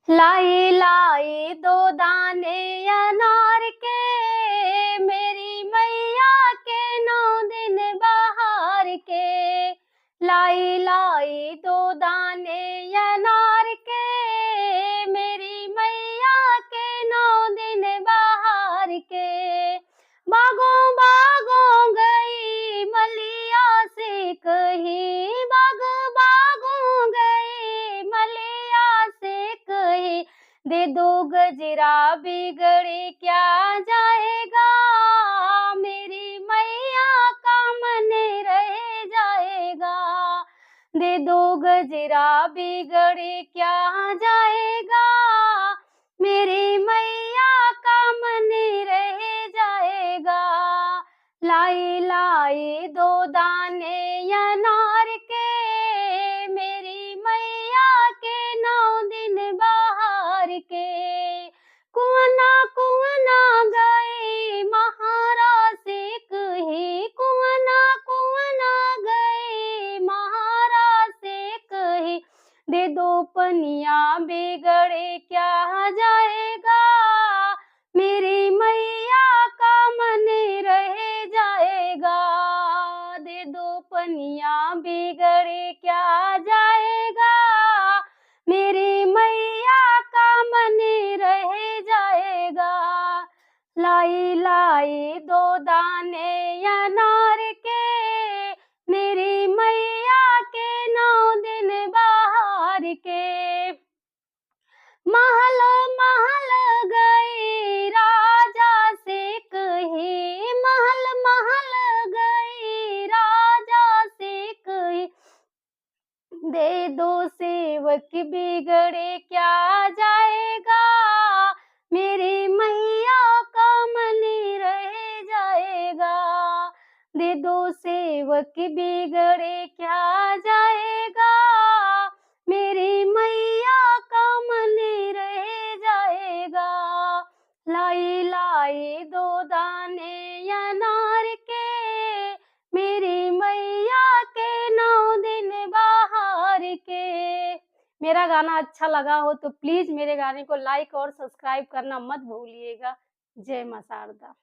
लाई लाई दो दाने अनार के, मेरी मैया के 9 दिन बहार के। लाई लाई दो दाने अनार के, मेरी मैया के 9 दिन बहार के। बागों बागों गई मलिया से कही, बाग बागों गई मलिया से कही। दे दो गजरा बिगड़े क्या जाएगा, मेरी मैया का मन रह जाएगा। दे दो गजरा बिगड़े क्या जाएगा, मेरी मैया का मन रह जाएगा। लाई लाई दो दाने अनार के, मेरी मैया के 9 दिन बहार के। कुआना गई महारा से कही, कुआना गई महारा से कही। दे दो पनिया बिगड़े क्या जाएगा, मेरी मैया का मन रह जाएगा। दे दो पनिया बिगड़े क्या जाएगा, मेरी मैया का मन रह जाएगा। लाई लाई दो दाने अनार के, मेरी मैया के 9 दिन बहार के। महल महल गई राजा से कही, महल महल गई राजा से कही। दे दो सेवक बिगड़े क्या जाएगा, मेरी मैया का मन रह जाएगा। दे दो सेवक बिगड़े क्या जाएगा, मेरी मैया का मन रह जाएगा। लाई लाई दो दाने अनार के, मेरी मैया के 9 दिन बहार के। मेरा गाना अच्छा लगा हो तो प्लीज मेरे गाने को लाइक और सब्सक्राइब करना मत भूलिएगा। जय मां शारदा।